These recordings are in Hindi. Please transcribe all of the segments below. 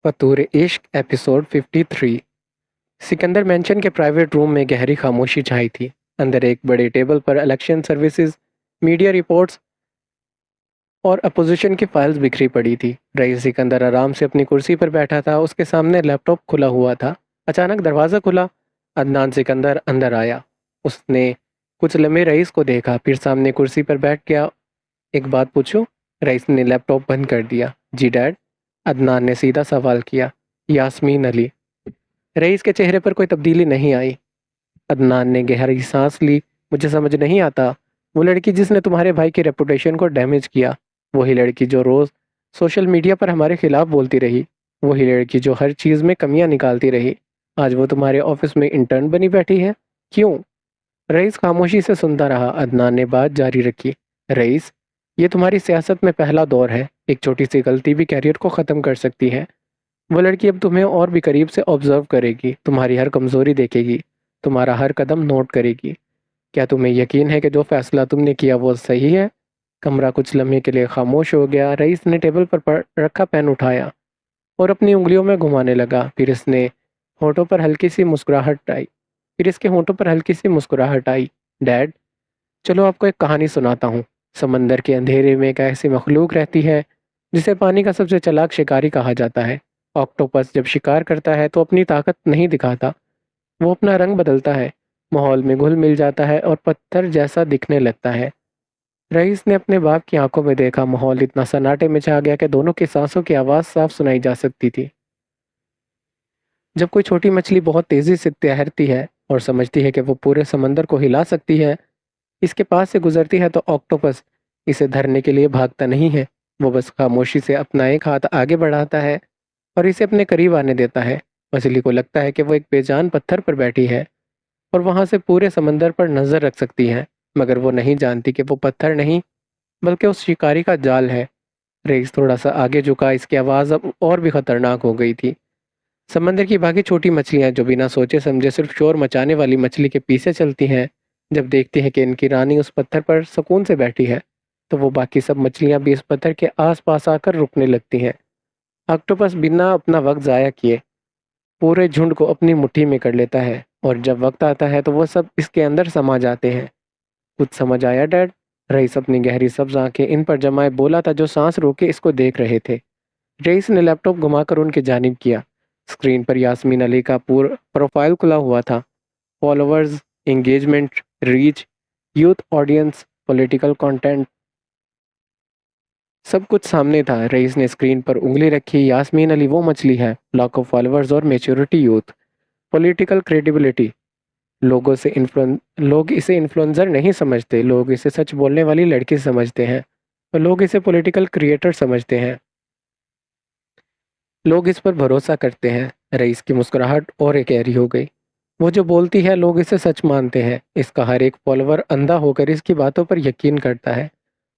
फतूर इश्क एपिसोड 53। सिकंदर मेंशन के प्राइवेट रूम में गहरी खामोशी छाई थी। अंदर एक बड़े टेबल पर इलेक्शन सर्विसेज, मीडिया रिपोर्ट्स और अपोजिशन की फाइल्स बिखरी पड़ी थी। रईस सिकंदर आराम से अपनी कुर्सी पर बैठा था। उसके सामने लैपटॉप खुला हुआ था। अचानक दरवाज़ा खुला। अदनान सिकंदर अंदर आया। उसने कुछ लम्हे रईस को देखा, फिर सामने कुर्सी पर बैठ गया। एक बात पूछूं? रईस ने लैपटॉप बंद कर दिया। जी डैड। अदनान ने सीधा सवाल किया। यास्मीन अली। रईस के चेहरे पर कोई तब्दीली नहीं आई। अदनान ने गहरी सांस ली। मुझे समझ नहीं आता, वो लड़की जिसने तुम्हारे भाई की रेपुटेशन को डैमेज किया, वही लड़की जो रोज सोशल मीडिया पर हमारे खिलाफ बोलती रही, वही लड़की जो हर चीज में कमियां निकालती रही, आज वो तुम्हारे ऑफिस में इंटर्न बनी बैठी है। क्यों? रईस खामोशी से सुनता रहा। अदनान ने बात जारी रखी। रईस, ये तुम्हारी सियासत में पहला दौर है। एक छोटी सी गलती भी कैरियर को ख़त्म कर सकती है। वो लड़की अब तुम्हें और भी करीब से ऑब्जर्व करेगी, तुम्हारी हर कमज़ोरी देखेगी, तुम्हारा हर कदम नोट करेगी। क्या तुम्हें यकीन है कि जो फैसला तुमने किया वो सही है? कमरा कुछ लम्हे के लिए खामोश हो गया। रईस ने टेबल पर रखा पेन उठाया और अपनी उंगलियों में घुमाने लगा। होठों पर हल्की सी मुस्कुराहट आई फिर इसके होठों पर हल्की सी मुस्कुराहट आई। डैड, चलो आपको एक कहानी सुनाता हूँ। समंदर के अंधेरे में एक ऐसी मखलूक रहती है जिसे पानी का सबसे चालाक शिकारी कहा जाता है। ऑक्टोपस जब शिकार करता है तो अपनी ताकत नहीं दिखाता, वो अपना रंग बदलता है, माहौल में घुल मिल जाता है और पत्थर जैसा दिखने लगता है। रईस ने अपने बाप की आंखों में देखा। माहौल इतना सन्नाटे में छा गया कि दोनों की सांसों की आवाज़ साफ सुनाई जा सकती थी। जब कोई छोटी मछली बहुत तेजी से तैरती है और समझती है कि वो पूरे समंदर को हिला सकती है, इसके पास से गुजरती है, तो ऑक्टोपस इसे धरने के लिए भागता नहीं है। वो बस खामोशी से अपना एक हाथ आगे बढ़ाता है और इसे अपने करीब आने देता है। मछली को लगता है कि वो एक बेजान पत्थर पर बैठी है और वहां से पूरे समंदर पर नजर रख सकती है, मगर वो नहीं जानती कि वो पत्थर नहीं बल्कि उस शिकारी का जाल है। रेस थोड़ा सा आगे झुका। इसकी आवाज़ अब और भी खतरनाक हो गई थी। समंदर की बाकी छोटी मछलियां जो बिना सोचे समझे सिर्फ शोर मचाने वाली मछली के पीछे चलती हैं, जब देखती है कि इनकी रानी उस पत्थर पर सुकून से बैठी है, तो वो बाकी सब मछलियां भी इस पत्थर के आसपास आकर रुकने लगती हैं। ऑक्टोपस बिना अपना वक्त जाया किए पूरे झुंड को अपनी मुट्ठी में कर लेता है और जब वक्त आता है तो वो सब इसके अंदर समा जाते हैं। कुछ समझ आया डैड? रईस अपनी गहरी सब्ज आंखें इन पर जमाए बोला था, जो सांस रोके इसको देख रहे थे। रईस ने लैपटॉप घुमाकर उनकी जानिब किया। स्क्रीन पर यास्मीन अली का पूरा प्रोफाइल खुला हुआ था। Followers, engagement, reach, youth audience, political content, सब कुछ सामने था। रईस ने स्क्रीन पर उंगली रखी। यास्मीन अली वो मछली है, लाखों फॉलोअर्स और मेच्योरिटी, यूथ, पॉलिटिकल क्रेडिबिलिटी। लोग इसे इन्फ्लुएंसर नहीं समझते, लोग इसे सच बोलने वाली लड़की समझते हैं और लोग इसे पॉलिटिकल क्रिएटर समझते हैं। लोग इस पर भरोसा करते हैं। रईस की मुस्कुराहट और एक गहरी हो गई। वो जो बोलती है लोग इसे सच मानते हैं। इसका हर एक फॉलोअर अंधा होकर इसकी बातों पर यकीन करता है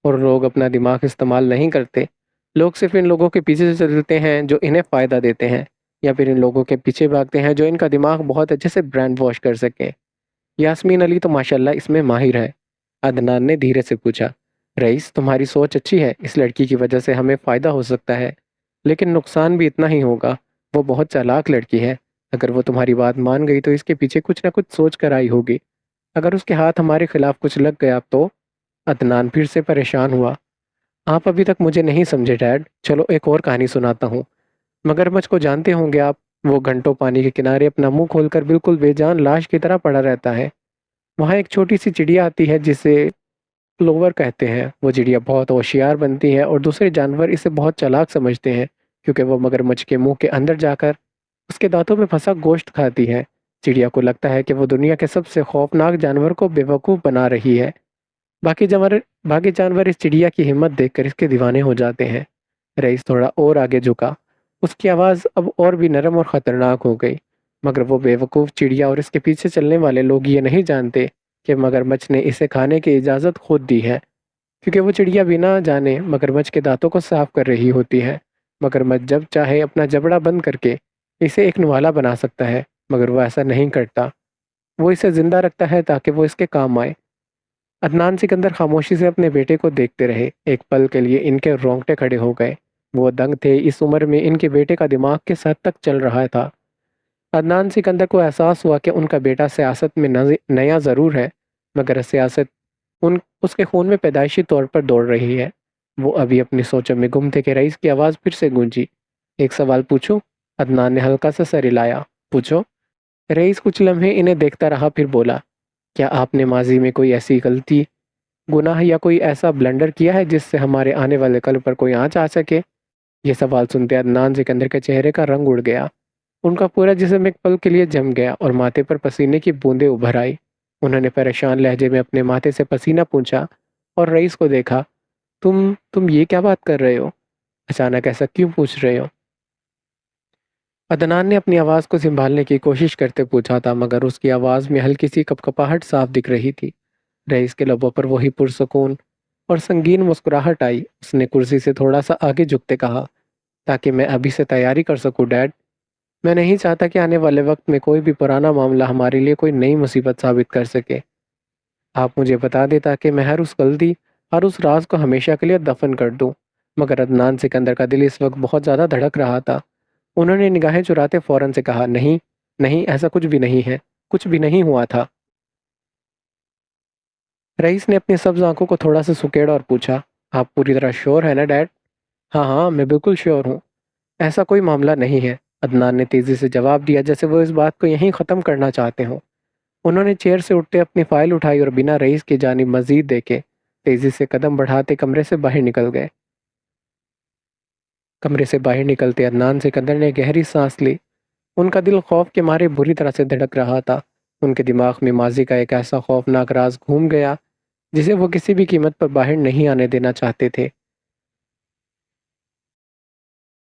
और लोग अपना दिमाग इस्तेमाल नहीं करते। लोग सिर्फ इन लोगों के पीछे से चलते हैं जो इन्हें फ़ायदा देते हैं, या फिर इन लोगों के पीछे भागते हैं जो इनका दिमाग बहुत अच्छे से ब्रांड वॉश कर सके। यास्मीन अली तो माशाल्लाह इसमें माहिर है। अदनान ने धीरे से पूछा। रईस, तुम्हारी सोच अच्छी है, इस लड़की की वजह से हमें फ़ायदा हो सकता है, लेकिन नुकसान भी इतना ही होगा। वो बहुत चालाक लड़की है। अगर वो तुम्हारी बात मान गई तो इसके पीछे कुछ ना कुछ सोच कर आई होगी। अगर उसके हाथ हमारे खिलाफ कुछ लग गया तो? अदनान फिर से परेशान हुआ। आप अभी तक मुझे नहीं समझे डैड। चलो एक और कहानी सुनाता हूँ। मगरमच्छ को जानते होंगे आप? वो घंटों पानी के किनारे अपना मुंह खोलकर बिल्कुल बेजान लाश की तरह पड़ा रहता है। वहाँ एक छोटी सी चिड़िया आती है जिसे क्लोवर कहते हैं। वो चिड़िया बहुत होशियार बनती है और दूसरे जानवर इसे बहुत चालाक समझते हैं, क्योंकि वो मगरमच्छ के मुंह के अंदर जाकर उसके दांतों में फंसा गोश्त खाती है। चिड़िया को लगता है कि वो दुनिया के सबसे खौफनाक जानवर को बेवकूफ़ बना रही है। बाकी जानवर बाकी जानवर इस चिड़िया की हिम्मत देखकर इसके दीवाने हो जाते हैं। रईस थोड़ा और आगे झुका। उसकी आवाज़ अब और भी नरम और ख़तरनाक हो गई। मगर वो बेवकूफ़ चिड़िया और इसके पीछे चलने वाले लोग ये नहीं जानते कि मगरमच्छ ने इसे खाने की इजाज़त खुद दी है, क्योंकि वो चिड़िया बिना जाने मगरमच्छ के दांतों को साफ कर रही होती है। मगरमच्छ जब चाहे अपना जबड़ा बंद करके इसे एक निवाला बना सकता है, मगर वो ऐसा नहीं करता। वो इसे जिंदा रखता है ताकि वो इसके काम आए। अदनान सिकंदर खामोशी से अपने बेटे को देखते रहे। एक पल के लिए इनके रोंगटे खड़े हो गए। वो दंग थे, इस उम्र में इनके बेटे का दिमाग किस हद तक चल रहा था। अदनान सिकंदर को एहसास हुआ कि उनका बेटा सियासत में नया ज़रूर है, मगर सियासत उन उसके खून में पैदाइशी तौर पर दौड़ रही है। वो अभी अपनी सोचों में गुम थे कि रईस की आवाज़ फिर से गूंजी। एक सवाल पूछूं? अदनान ने हल्का सा सर हिलाया। पूछो। रईस कुछ लम्हे इन्हें देखता रहा, फिर बोला, क्या आपने माजी में कोई ऐसी गलती, गुनाह या कोई ऐसा ब्लंडर किया है जिससे हमारे आने वाले कल पर कोई आँच आ सके? ये सवाल सुनते अदनान सिकंदर के चेहरे का रंग उड़ गया। उनका पूरा जिस्म एक पल के लिए जम गया और माथे पर पसीने की बूंदें उभर आई। उन्होंने परेशान लहजे में अपने माथे से पसीना पूंछा और रईस को देखा। तुम ये क्या बात कर रहे हो? अचानक ऐसा क्यों पूछ रहे हो? अदनान ने अपनी आवाज़ को संभालने की कोशिश करते पूछा था, मगर उसकी आवाज़ में हल्की सी कपकपाहट साफ दिख रही थी। रईस के लबों पर वही पुरसुकून और संगीन मुस्कुराहट आई। उसने कुर्सी से थोड़ा सा आगे झुकते कहा, ताकि मैं अभी से तैयारी कर सकूं डैड। मैं नहीं चाहता कि आने वाले वक्त में कोई भी पुराना मामला हमारे लिए कोई नई मुसीबत साबित कर सके। आप मुझे बता दें ताकि मैं हर उस गलती, हर उस राज को हमेशा के लिए दफन कर दूं। मगर अदनान सिकंदर का दिल इस वक्त बहुत ज़्यादा धड़क रहा था। उन्होंने निगाहें चुराते फौरन से कहा, नहीं, नहीं, ऐसा कुछ भी नहीं है। कुछ भी नहीं हुआ था। रईस ने अपनी सब्ज आंखों को थोड़ा सा सुकेड़ा और पूछा, आप पूरी तरह श्योर है ना डैड? हाँ हाँ, मैं बिल्कुल श्योर हूँ। ऐसा कोई मामला नहीं है, अदनान ने तेजी से जवाब दिया, जैसे वो इस बात को यहीं ख़त्म करना चाहते हों। उन्होंने चेयर से उठते अपनी फाइल उठाई और बिना रईस की जानिब मजीद देखे तेजी से कदम बढ़ाते कमरे से बाहर निकल गए। कमरे से बाहर निकलते अदनान सिकंदर ने गहरी सांस ली। उनका दिल खौफ के मारे बुरी तरह से धड़क रहा था। उनके दिमाग में माजी का एक ऐसा खौफनाक राज घूम गया जिसे वो किसी भी कीमत पर बाहर नहीं आने देना चाहते थे।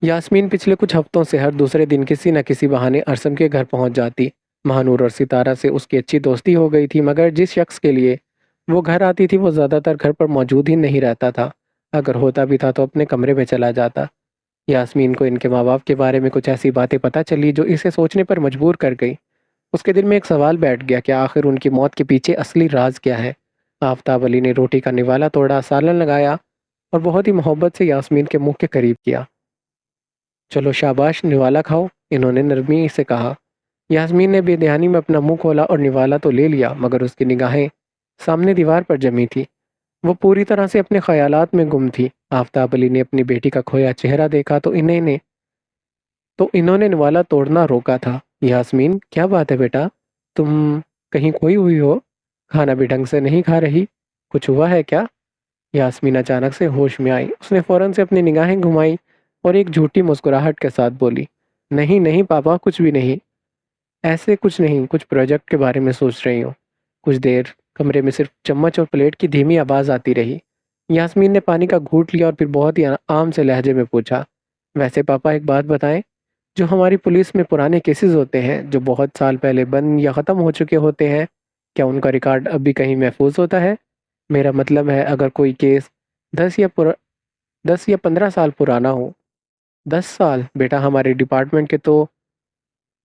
यास्मीन पिछले कुछ हफ्तों से हर दूसरे दिन किसी न किसी बहाने अरसम के घर पहुंच जाती। महानूर और सितारा से उसकी अच्छी दोस्ती हो गई थी, मगर जिस शख्स के लिए वो घर आती थी वो ज़्यादातर घर पर मौजूद ही नहीं रहता था। अगर होता भी था तो अपने कमरे में चला जाता। यास्मीन को इनके माँ बाप के बारे में कुछ ऐसी बातें पता चली जो इसे सोचने पर मजबूर कर गई। उसके दिल में एक सवाल बैठ गया कि आखिर उनकी मौत के पीछे असली राज क्या है। आफ्ताब अली ने रोटी का निवाला तोड़ा, सालन लगाया और बहुत ही मोहब्बत से यास्मीन के मुंह के करीब किया। चलो शाबाश, निवाला खाओ, इन्होंने नरमी से कहा। यास्मीन ने बेध्यानी में अपना मुंह खोला और निवाला तो ले लिया, मगर उसकी निगाहें सामने दीवार पर जमी थी। वो पूरी तरह से अपने ख्यालात में गुम थी। आफ्ताब अली ने अपनी बेटी का खोया चेहरा देखा तो इन्होंने निवाला तोड़ना रोका था। यास्मीन, क्या बात है बेटा? तुम कहीं खोई हुई हो? खाना भी ढंग से नहीं खा रही? कुछ हुआ है क्या? यास्मीन अचानक से होश में आई। उसने फौरन से अपनी निगाहें घुमाई और एक झूठी मुस्कुराहट के साथ बोली, नहीं नहीं पापा, कुछ भी नहीं। ऐसे कुछ नहीं, कुछ प्रोजेक्ट के बारे में सोच रही हूँ। कुछ देर कमरे में सिर्फ चम्मच और प्लेट की धीमी आवाज़ आती रही। यास्मीन ने पानी का घूंट लिया और फिर बहुत ही आम से लहजे में पूछा, वैसे पापा एक बात बताएं, जो हमारी पुलिस में पुराने केसेस होते हैं जो बहुत साल पहले बंद या ख़त्म हो चुके होते हैं, क्या उनका रिकॉर्ड अभी कहीं महफूज होता है? मेरा मतलब है, अगर कोई केस 10 या 15 साल पुराना हो। 10 साल? बेटा, हमारे डिपार्टमेंट के तो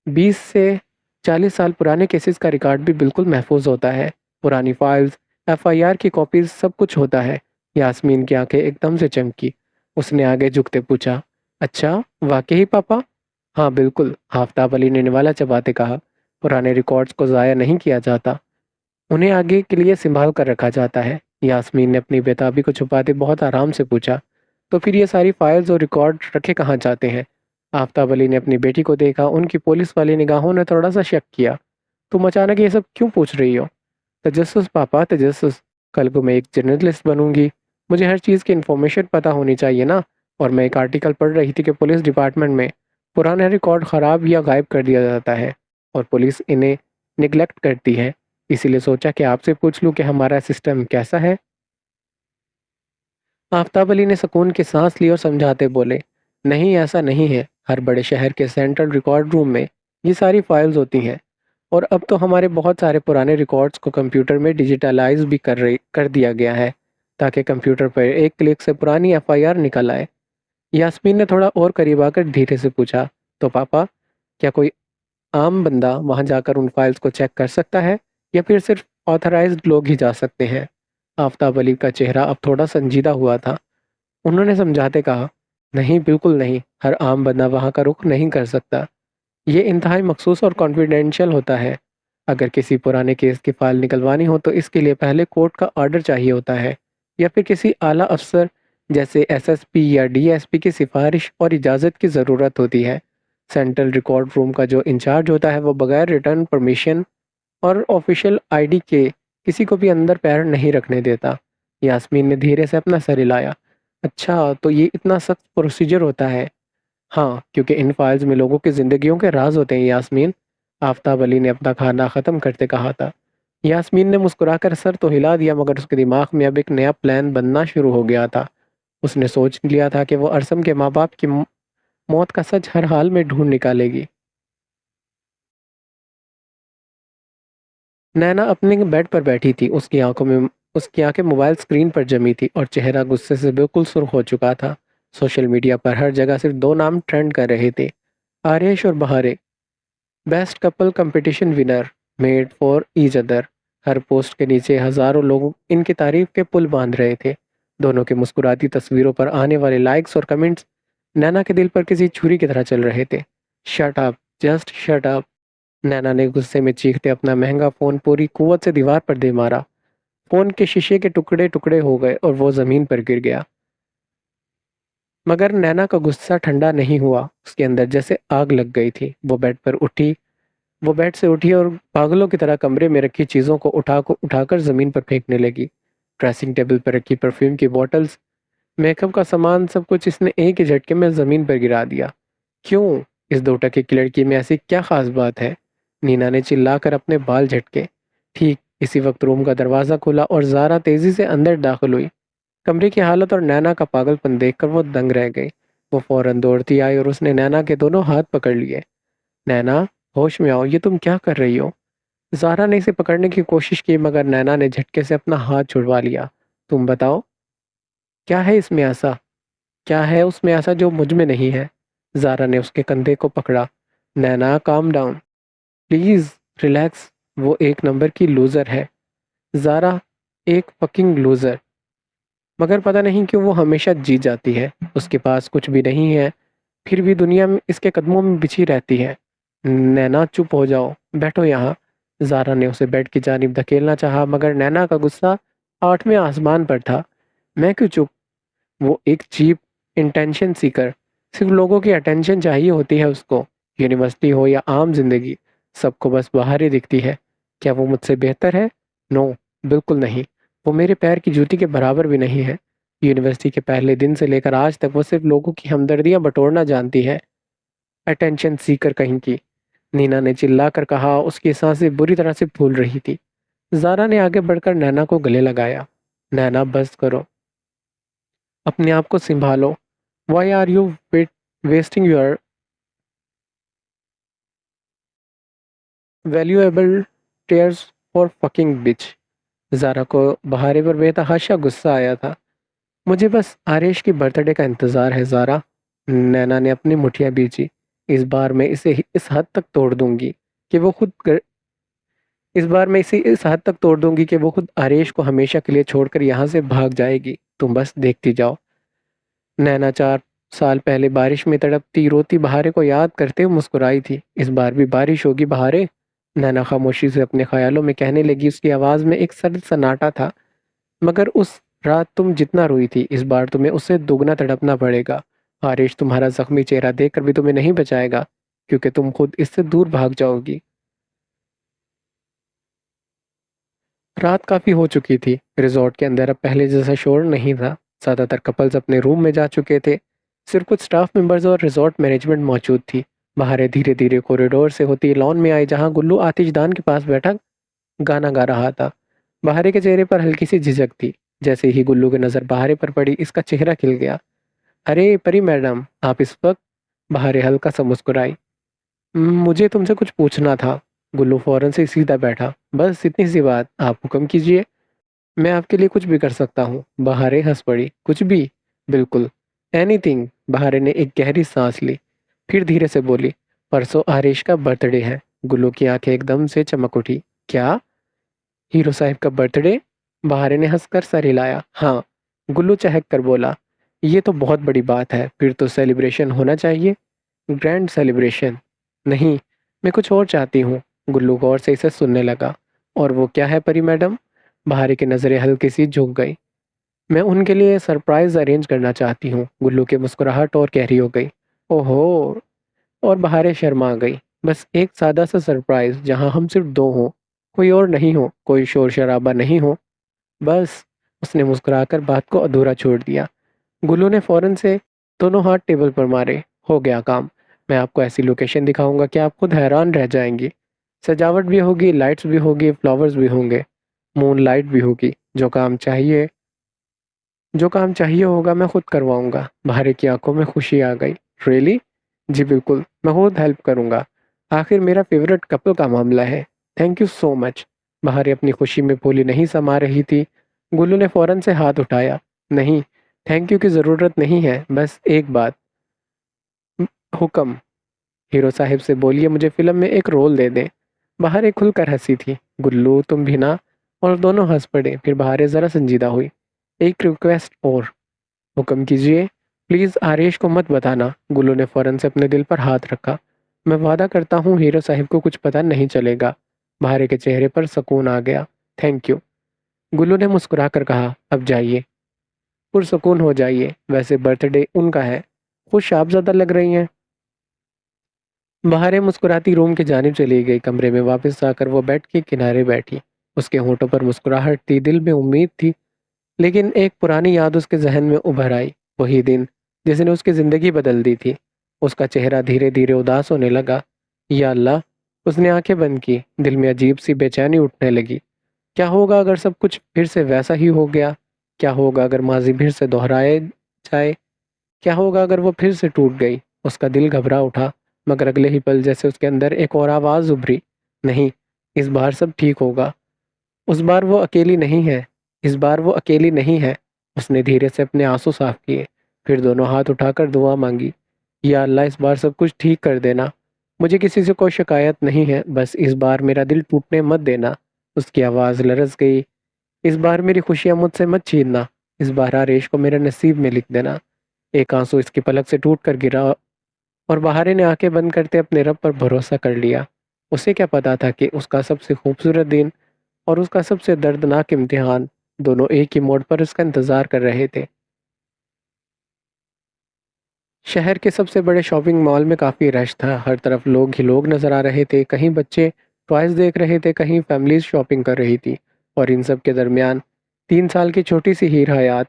20 से 40 साल पुराने केसेस का रिकॉर्ड भी बिल्कुल महफूज होता है। पुरानी फाइल्स, एफआईआर की कॉपीज, सब कुछ होता है। यास्मीन की आंखें एकदम से चमकी। उसने आगे झुकते पूछा, अच्छा वाकई पापा? हाँ बिल्कुल, आफ्ताब अली ने निवाला चबाते कहा। पुराने रिकॉर्ड्स को ज़ाया नहीं किया जाता, उन्हें आगे के लिए संभाल कर रखा जाता है। यास्मीन ने अपनी बेताबी को छुपाते बहुत आराम से पूछा, तो फिर ये सारी फाइल्स और रिकॉर्ड रखे कहाँ जाते हैं? आफ्ताब अली ने अपनी बेटी को देखा। उनकी पुलिस वाली निगाहों ने थोड़ा सा शक किया। तुम अचानक ये सब क्यों पूछ रही हो? तजस्सुस पापा, तजस्सुस। कल को मैं एक जर्नलिस्ट बनूंगी, मुझे हर चीज़ की इन्फॉर्मेशन पता होनी चाहिए ना। और मैं एक आर्टिकल पढ़ रही थी कि पुलिस डिपार्टमेंट में पुराना रिकॉर्ड ख़राब या गायब कर दिया जाता है और पुलिस इन्हें निगलेक्ट करती है। इसीलिए सोचा कि आपसे पूछ लूँ कि हमारा सिस्टम कैसा है। आफ्ताब अली ने सुकून की सांस ली और समझाते बोले, नहीं ऐसा नहीं है। हर बड़े शहर के सेंट्रल रिकॉर्ड रूम में ये सारी फाइल्स होती हैं और अब तो हमारे बहुत सारे पुराने रिकॉर्ड्स को कंप्यूटर में डिजिटलाइज भी कर दिया गया है, ताकि कंप्यूटर पर एक क्लिक से पुरानी एफआईआर निकल आए। यास्मीन ने थोड़ा और करीब आकर धीरे से पूछा, तो पापा, क्या कोई आम बंदा वहां जाकर उन फाइल्स को चेक कर सकता है या फिर सिर्फ ऑथराइज्ड लोग ही जा सकते हैं? आफ्ताब अली का चेहरा अब थोड़ा संजीदा हुआ था। उन्होंने समझाते कहा, नहीं, बिल्कुल नहीं। हर आम बंदा वहाँ का रुख नहीं कर सकता। ये इंतहाई मखसूस और कॉन्फिडेंशियल होता है। अगर किसी पुराने केस की फाइल निकलवानी हो तो इसके लिए पहले कोर्ट का ऑर्डर चाहिए होता है, या फिर किसी आला अफसर जैसे एसएसपी या डीएसपी की सिफारिश और इजाज़त की ज़रूरत होती है। सेंट्रल रिकॉर्ड रूम का जो इंचार्ज होता है वो बगैर रिटर्न परमिशन और ऑफिशियल आईडी के किसी को भी अंदर पैर नहीं रखने देता। यास्मीन ने धीरे से अपना सर हिलाया। अच्छा, तो ये इतना सख्त प्रोसीजर होता है। हाँ, क्योंकि इन फाइल्स में लोगों की ज़िंदगियों के राज होते हैं यास्मीन। आफ्ताब अली ने अपना खाना ख़त्म करते कहा था। यास्मीन ने मुस्कुराकर सर तो हिला दिया, मगर उसके दिमाग में अब एक नया प्लान बनना शुरू हो गया था। उसने सोच लिया था कि वो अरसम के माँ बाप की मौत का सच हर हाल में ढूंढ निकालेगी। नैना अपने बेड पर बैठी थी। उसकी आंखें मोबाइल स्क्रीन पर जमी थी और चेहरा गुस्से से बिल्कुल सुर्ख हो चुका था। सोशल मीडिया पर हर जगह सिर्फ दो नाम ट्रेंड कर रहे थे, आर्यश और बहारे। Best couple competition winner, made for each other. Her post के नीचे हजारों लोग इनकी तारीफ के पुल बांध रहे थे। दोनों की मुस्कुराती तस्वीरों पर आने वाले लाइक्स और कमेंट्स नैना के दिल पर किसी छुरी की तरह चल रहे थे। Shut up, just shut up. Naina ने गुस्से में चीखते अपना महंगा फोन पूरी कुवत से दीवार पर दे मारा। फोन के शीशे के टुकड़े टुकड़े हो गए और वो जमीन पर गिर गया। मगर नैना का गुस्सा ठंडा नहीं हुआ। उसके अंदर जैसे आग लग गई थी। वो बेड से उठी और पागलों की तरह कमरे में रखी चीज़ों को उठाकर ज़मीन पर फेंकने लगी। ड्रेसिंग टेबल पर रखी परफ्यूम की बॉटल्स, मेकअप का सामान, सब कुछ इसने एक ही झटके में ज़मीन पर गिरा दिया। क्यों? इस 2 टके की लड़की में ऐसी क्या खास बात है? नीना ने चिल्लाकर अपने बाल झटके। ठीक इसी वक्त रूम का दरवाज़ा खुला और ज़ारा तेज़ी से अंदर दाखिल हुई। कमरे की हालत और नैना का पागलपन देखकर वो दंग रह गई। वो फौरन दौड़ती आई और उसने नैना के दोनों हाथ पकड़ लिए। नैना, होश में आओ, ये तुम क्या कर रही हो? ज़ारा ने इसे पकड़ने की कोशिश की, मगर नैना ने झटके से अपना हाथ छुड़वा लिया। तुम बताओ, क्या है इसमें ऐसा? क्या है उसमें ऐसा जो मुझ में नहीं है? ज़ारा ने उसके कंधे को पकड़ा। नैना, काम डाउन, प्लीज़ रिलैक्स। वो एक नंबर की लूज़र है ज़ारा, एक फकिंग लूज़र। मगर पता नहीं क्यों वो हमेशा जीत जाती है। उसके पास कुछ भी नहीं है, फिर भी दुनिया में इसके कदमों में बिछी रहती है। नैना, चुप हो जाओ, बैठो यहाँ। ज़ारा ने उसे बेड की जानिब धकेलना चाहा, मगर नैना का गुस्सा 8वें आसमान पर था। मैं क्यों चुप? वो एक चीप इंटेंशन सीकर, सिर्फ लोगों की अटेंशन चाहिए होती है उसको। यूनिवर्सिटी हो या आम जिंदगी, सबको बस बाहर ही दिखती है। क्या वो मुझसे बेहतर है? नो, बिल्कुल नहीं। वो मेरे पैर की जूती के बराबर भी नहीं है। यूनिवर्सिटी के पहले दिन से लेकर आज तक वो सिर्फ लोगों की हमदर्दियां बटोरना जानती है। अटेंशन सीकर कहीं की। नीना ने चिल्लाकर कहा। उसकी सांसें बुरी तरह से फूल रही थी। ज़ारा ने आगे बढ़कर नैना को गले लगाया। नैना, बस करो, अपने आप को संभालो। Why are you wasting your valuable tears for fucking bitch. Zara को बहारे पर बेतहाशा गुस्सा आया था। मुझे बस आरेश की बर्थडे का इंतज़ार है ज़ारा। नैना ने अपनी मुठियाँ बींची। इस बार मैं इसे इस हद तक तोड़ दूंगी कि वो खुद कर, इस बार मैं इसे इस हद तक तोड़ दूंगी कि वो खुद आरेश को हमेशा के लिए छोड़कर यहाँ से भाग जाएगी। तुम बस देखती जाओ। नैना 4 साल पहले बारिश में तड़पती रोती बहारे को याद करते हुए मुस्कुराई थी। इस बार भी बारिश होगी बहारे? नैना खामोशी से अपने ख्यालों में कहने लगी। उसकी आवाज़ में एक सर्द सन्नाटा था। मगर उस रात तुम जितना रोई थी, इस बार तुम्हें उससे दुगना तड़पना पड़ेगा। आरिश तुम्हारा जख्मी चेहरा देखकर भी तुम्हें नहीं बचाएगा, क्योंकि तुम खुद इससे दूर भाग जाओगी। रात काफ़ी हो चुकी थी। रिजॉर्ट के अंदर अब पहले जैसा शोर नहीं था। ज़्यादातर कपल्स अपने रूम में जा चुके थे। सिर्फ कुछ स्टाफ मेंबर्स और रिजॉर्ट मैनेजमेंट मौजूद थी। बाहर धीरे धीरे कॉरिडोर से होती लॉन में आई, जहां गुल्लू आतिशदान के पास बैठा गाना गा रहा था। बहारे के चेहरे पर हल्की सी झिझक थी। जैसे ही गुल्लू की नज़र बहारे पर पड़ी, इसका चेहरा खिल गया। अरे परी मैडम, आप इस वक्त? बहारे हल्का सा मुस्कुराई। मुझे तुमसे कुछ पूछना था। गुल्लू फौरन से सीधा बैठा। बस इतनी सी बात, आप हुक्म कीजिए। मैं आपके लिए कुछ भी कर सकता हूँ। बहारे हंस पड़ी। कुछ भी? बिल्कुल, एनीथिंग। बहारे ने एक गहरी सांस ली, फिर धीरे से बोली, परसों आरिश का बर्थडे है। गुल्लू की आंखें एकदम से चमक उठी। क्या? हीरो साहब का बर्थडे? बहारे ने हंसकर सर हिलाया। हाँ, गुल्लू चहक कर बोला। ये तो बहुत बड़ी बात है, फिर तो सेलिब्रेशन होना चाहिए। Grand celebration? नहीं, मैं कुछ और चाहती हूँ। गुल्लू गौर से इसे सुनने लगा। और वो क्या है परी मैडम? बहारे की नज़रें हल्की सी झुक गई। मैं उनके लिए सरप्राइज अरेंज करना चाहती हूँ। गुल्लू की मुस्कुराहट और गहरी हो गई। ओहो! और बहारे शर्मा गई। बस एक सादा सा सरप्राइज जहाँ हम सिर्फ दो हों, कोई और नहीं हो, कोई शोर शराबा नहीं हो। बस। उसने मुस्कुराकर बात को अधूरा छोड़ दिया। गुल्लू ने फौरन से दोनों हाथ टेबल पर मारे। हो गया काम। मैं आपको ऐसी लोकेशन दिखाऊंगा कि आप खुद हैरान रह जाएंगी। सजावट भी होगी, लाइट्स भी होगी, फ्लावर्स भी होंगे, मून लाइट भी होगी। जो काम चाहिए होगा मैं खुद करवाऊंगा। भारे की आंखों में खुशी आ गई। रियली? जी बिल्कुल, मैं खुद हेल्प करूंगा। आखिर मेरा फेवरेट कपल का मामला है। Thank you so much. बहारे अपनी खुशी में फूली नहीं समा रही थी। गुल्लू ने फौरन से हाथ उठाया। नहीं, थैंक यू की ज़रूरत नहीं है, बस एक बात। हुक्म। हीरो साहब से बोलिए मुझे फिल्म में एक रोल दे दें। बहारे खुलकर हंसी थी। गुल्लू तुम भी ना? और दोनों हंस पड़े। फिर बहारे ज़रा संजीदा हुई। एक रिक्वेस्ट और। हुक्म कीजिए। प्लीज़ आरेश को मत बताना। गुल्लू ने फौरन से अपने दिल पर हाथ रखा। मैं वादा करता हूँ हीरो साहब को कुछ पता नहीं चलेगा। बहारे के चेहरे पर सुकून आ गया। Thank you. गुल्लू ने मुस्कुरा कर कहा, अब जाइए, पुरसुकून हो जाइए। वैसे बर्थडे उनका है। खुश आप ज़्यादा लग रही हैं। बहारें मुस्कुराती रूम की जानिब चली गई। कमरे में वापस आकर वो बेड के किनारे बैठी। उसके होठों पर मुस्कुराहट थी, दिल में उम्मीद थी। लेकिन एक पुरानी याद उसके जहन में उभर आई। वही दिन जिसने उसकी ज़िंदगी बदल दी थी। उसका चेहरा धीरे धीरे उदास होने लगा। या अल्लाह! उसने आंखें बंद की। दिल में अजीब सी बेचैनी उठने लगी। क्या होगा अगर सब कुछ फिर से वैसा ही हो गया? क्या होगा अगर माजी फिर से दोहराए जाए? क्या होगा अगर वो फिर से टूट गई? उसका दिल घबरा उठा। मगर अगले ही पल जैसे उसके अंदर एक और आवाज़ उभरी। नहीं, इस बार सब ठीक होगा। उस बार वो अकेली नहीं है। इस बार वो अकेली नहीं है। उसने धीरे से अपने आंसू साफ किए। फिर दोनों हाथ उठाकर दुआ मांगी। या अल्लाह, इस बार सब कुछ ठीक कर देना। मुझे किसी से कोई शिकायत नहीं है, बस इस बार मेरा दिल टूटने मत देना। उसकी आवाज़ लरज़ गई। इस बार मेरी खुशियाँ मुझसे मत छीनना। इस बार आरेश को मेरे नसीब में लिख देना। एक आंसू इसकी पलक से टूट कर गिरा और बहारे ने आंखें बंद करते अपने रब पर भरोसा कर लिया। उसे क्या पता था कि उसका सबसे खूबसूरत दिन और उसका सबसे दर्दनाक इम्तिहान दोनों एक ही मोड़ पर उसका इंतज़ार कर रहे थे। शहर के सबसे बड़े शॉपिंग मॉल में काफ़ी रश था। हर तरफ लोग ही लोग नज़र आ रहे थे। कहीं बच्चे टॉयज़ देख रहे थे, कहीं फैमिलीज शॉपिंग कर रही थी। और इन सब के दरमियान 3 साल की छोटी सी हीर हयात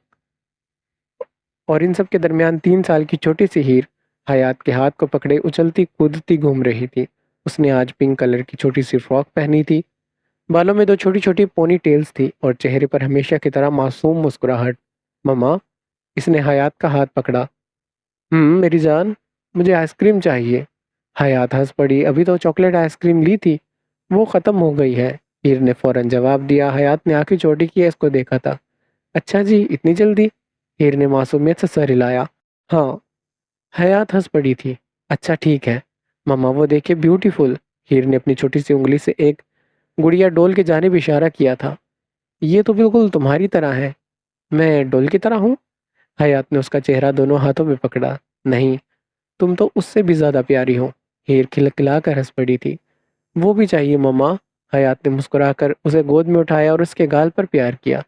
और इन सब के दरमियान 3 साल की छोटी सी हीर हयात के हाथ को पकड़े उछलती कूदती घूम रही थी। उसने आज पिंक कलर की छोटी सी फ्रॉक पहनी थी। बालों में 2 छोटी-छोटी पोनी टेल्स थी और चेहरे पर हमेशा की तरह मासूम मुस्कुराहट। मम्मा! इसने हयात का हाथ पकड़ा। मेरी जान, मुझे आइसक्रीम चाहिए। हयात हंस पड़ी। अभी तो चॉकलेट आइसक्रीम ली थी, वो ख़त्म हो गई है। हीर ने फ़ौरन जवाब दिया। हयात ने आंखें चौड़ी किए इसको देखा था। अच्छा जी, इतनी जल्दी? हीर ने मासूमियत से सर हिलाया। हाँ। हयात हंस पड़ी थी। अच्छा ठीक है। मम्मा वो देखिए, ब्यूटीफुल। हीर ने अपनी छोटी सी उंगली से एक गुड़िया डोल की जानिब इशारा किया था। ये तो बिल्कुल तुम्हारी तरह है। मैं डोल की तरह हूँ? हयात ने उसका चेहरा दोनों हाथों में पकड़ा। नहीं, तुम तो उससे भी ज़्यादा प्यारी हो। हीर खिलखिला कर हंस पड़ी थी। वो भी चाहिए मम्मा। हयात ने मुस्कुराकर उसे गोद में उठाया और उसके गाल पर प्यार किया।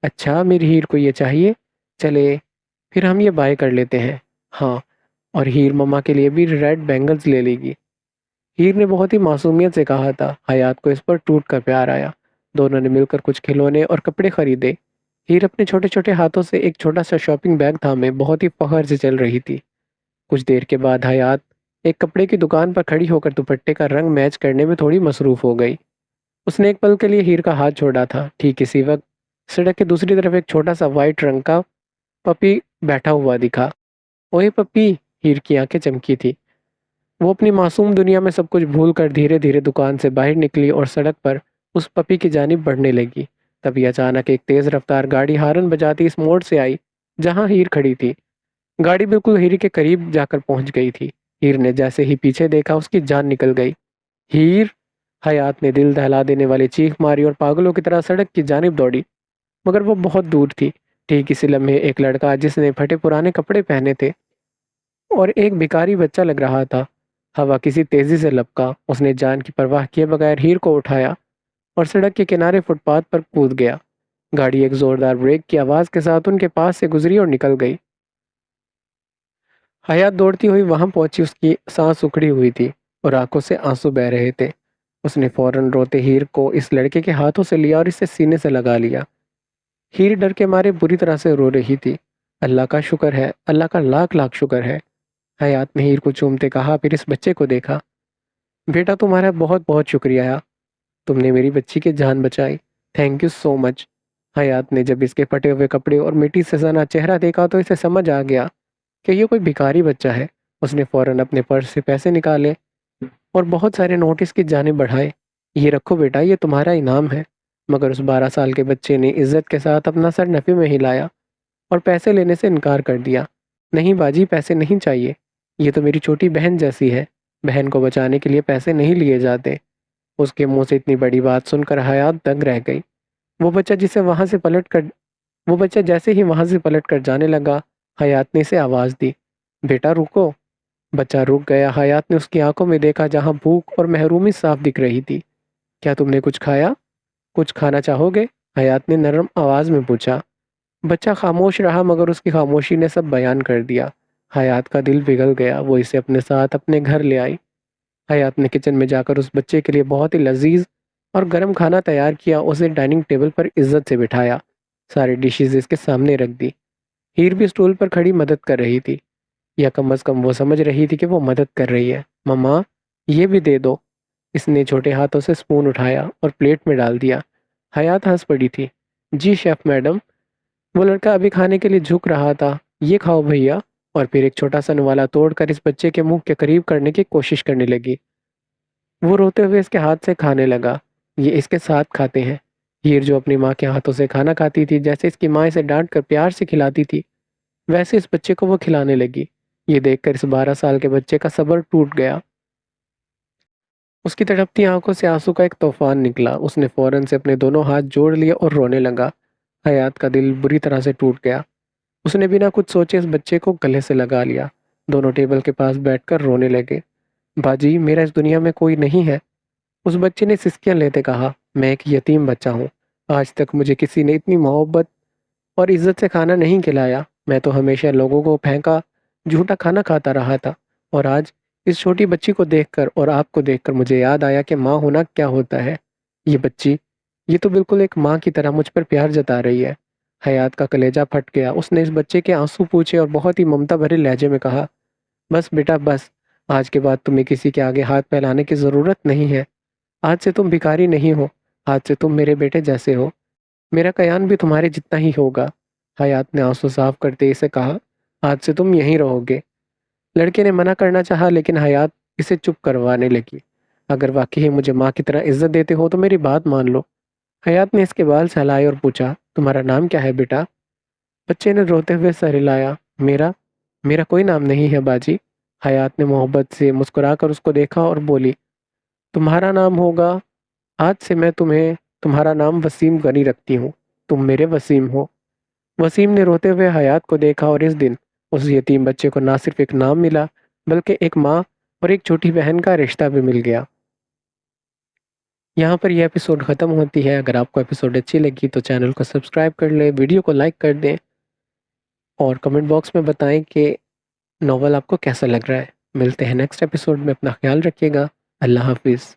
अच्छा, मेरी हीर को ये चाहिए? चले, फिर हम ये बाय कर लेते हैं। हाँ, और हीर मम्मा के लिए भी रेड बैंगल्स ले लेगी। हीर ने बहुत ही मासूमियत से कहा था। हयात को इस पर टूट कर प्यार आया। दोनों ने मिलकर कुछ खिलौने और कपड़े खरीदे। हीर अपने छोटे छोटे हाथों से एक छोटा सा शॉपिंग बैग थामे बहुत ही फख्र से चल रही थी। कुछ देर के बाद हयात एक कपड़े की दुकान पर खड़ी होकर दुपट्टे का रंग मैच करने में थोड़ी मसरूफ हो गई। उसने एक पल के लिए हीर का हाथ छोड़ा था। ठीक इसी वक्त सड़क के दूसरी तरफ एक छोटा सा वाइट रंग का पपी बैठा हुआ दिखा। ओए पपी! हीर की आंखें चमकी थी। वो अपनी मासूम दुनिया में सब कुछ भूल कर धीरे धीरे दुकान से बाहर निकली और सड़क पर उस पपी की जानिब बढ़ने लगी। तभी अचानक एक तेज रफ्तार गाड़ी हारन बजाती इस मोड़ से आई जहां हीर खड़ी थी। गाड़ी बिल्कुल हीर के करीब जाकर पहुंच गई थी। हीर ने जैसे ही पीछे देखा उसकी जान निकल गई। हीर! हयात ने दिल दहला देने वाली चीख मारी और पागलों की तरह सड़क की जानिब दौड़ी। मगर वो बहुत दूर थी। ठीक इसी लम्हे एक लड़का जिसने फटे पुराने कपड़े पहने थे और एक भिखारी बच्चा लग रहा था, हवा किसी तेजी से लपका। उसने जान की परवाह किए बगैर हीर को उठाया और सड़क के किनारे फुटपाथ पर कूद गया। गाड़ी एक जोरदार ब्रेक की आवाज के साथ उनके पास से गुजरी और निकल गई। हयात दौड़ती हुई वहां पहुंची। उसकी सांस उखड़ी हुई थी और आंखों से आंसू बह रहे थे। उसने फौरन रोते हीर को इस लड़के के हाथों से लिया और इसे सीने से लगा लिया। हीर डर के मारे बुरी तरह से रो रही थी। अल्लाह का शुक्र है, अल्लाह का लाख लाख शुक्र है, हयात ने हीर को चूमते कहा। फिर इस बच्चे को देखा। बेटा तुम्हारा बहुत बहुत शुक्रिया, तुमने मेरी बच्ची की जान बचाई। Thank you so much. Hayat ने जब इसके फटे हुए कपड़े और मिट्टी से सना चेहरा देखा तो इसे समझ आ गया कि ये कोई भिखारी बच्चा है। उसने फौरन अपने पर्स से पैसे निकाले और बहुत सारे नोटिस की जानेब बढ़ाए। ये रखो बेटा, ये तुम्हारा इनाम है। मगर उस 12 साल के बच्चे ने इज्जत के साथ अपना सर नफ़े में हिलाया और पैसे लेने से इनकार कर दिया। नहीं बाजी, पैसे नहीं चाहिए, ये तो मेरी छोटी बहन जैसी है, बहन को बचाने के लिए पैसे नहीं लिए जाते। उसके मुंह से इतनी बड़ी बात सुनकर हयात दंग रह गई। वो बच्चा जिसे वहां से पलट कर वो बच्चा जैसे ही वहां से पलट कर जाने लगा, हयात ने इसे आवाज दी, बेटा रुको। बच्चा रुक गया। हयात ने उसकी आंखों में देखा जहां भूख और महरूमी साफ दिख रही थी। क्या तुमने कुछ खाया? कुछ खाना चाहोगे? हयात ने नरम आवाज में पूछा। बच्चा खामोश रहा मगर उसकी खामोशी ने सब बयान कर दिया। हयात का दिल पिघल गया। वो इसे अपने साथ अपने घर ले आई। हयात ने किचन में जाकर उस बच्चे के लिए बहुत ही लजीज और गर्म खाना तैयार किया। उसे डाइनिंग टेबल पर इज्जत से बिठाया। सारी डिशेज इसके सामने रख दी। हीर भी स्टूल पर खड़ी मदद कर रही थी, या कम अज कम वो समझ रही थी कि वो मदद कर रही है। मम्मा, ये भी दे दो। इसने छोटे हाथों से स्पून उठाया और प्लेट में डाल दिया। हयात हंस पड़ी थी। जी शेफ मैडम। वो लड़का अभी खाने के लिए झुक रहा था। ये खाओ भैया। और फिर एक छोटा सा नवाला तोड़कर इस बच्चे के मुंह के करीब करने की कोशिश करने लगी। वो रोते हुए इसके हाथ से खाने लगा। ये इसके साथ खाते हैं। हीर जो अपनी माँ के हाथों से खाना खाती थी, जैसे इसकी माँ इसे डांट कर प्यार से खिलाती थी, वैसे इस बच्चे को वो खिलाने लगी। ये देखकर इस 12 साल के बच्चे का सब्र टूट गया। उसकी तड़पती आंखों से आंसू का एक तूफान निकला। उसने फौरन से अपने दोनों हाथ जोड़ लिए और रोने लगा। हयात का दिल बुरी तरह से टूट गया। उसने बिना कुछ सोचे इस बच्चे को गले से लगा लिया। दोनों टेबल के पास बैठकर रोने लगे। बाजी, मेरा इस दुनिया में कोई नहीं है, उस बच्चे ने सिसकियां लेते कहा। मैं एक यतीम बच्चा हूँ। आज तक मुझे किसी ने इतनी मोहब्बत और इज्जत से खाना नहीं खिलाया। मैं तो हमेशा लोगों को फेंका झूठा खाना खाता रहा था। और आज इस छोटी बच्ची को देखकर और आपको देखकर मुझे याद आया कि माँ होना क्या होता है। ये बच्ची, ये तो बिल्कुल एक माँ की तरह मुझ पर प्यार जता रही है। हयात का कलेजा फट गया। उसने इस बच्चे के आंसू पूछे और बहुत ही ममता भरे लहजे में कहा, बस बेटा बस, आज के बाद तुम्हें किसी के आगे हाथ फैलाने की ज़रूरत नहीं है। आज से तुम भिखारी नहीं हो। आज से तुम मेरे बेटे जैसे हो। मेरा कयान भी तुम्हारे जितना ही होगा। हयात ने आंसू साफ करते इसे कहा, आज से तुम यहीं रहोगे। लड़के ने मना करना चाहा लेकिन हयात इसे चुप करवाने लगी। अगर वाकई ही मुझे माँ की तरह इज्जत देते हो तो मेरी बात मान लो। हयात ने इसके बाल सहलाए और पूछा, तुम्हारा नाम क्या है बेटा? बच्चे ने रोते हुए सर हिलाया। मेरा मेरा कोई नाम नहीं है बाजी। हयात ने मोहब्बत से मुस्कुराकर उसको देखा और बोली, तुम्हारा नाम होगा, आज से मैं तुम्हें तुम्हारा नाम वसीम गनी रखती हूँ। तुम मेरे वसीम हो। वसीम ने रोते हुए हयात को देखा और इस दिन उस यतीम बच्चे को ना सिर्फ एक नाम मिला बल्कि एक माँ और एक छोटी बहन का रिश्ता भी मिल गया। यहाँ पर यह एपिसोड ख़त्म होती है। अगर आपको एपिसोड अच्छी लगी तो चैनल को सब्सक्राइब कर लें, वीडियो को लाइक कर दें और कमेंट बॉक्स में बताएं कि नॉवल आपको कैसा लग रहा है। मिलते हैं नेक्स्ट एपिसोड में। अपना ख्याल रखिएगा। अल्लाह हाफिज़।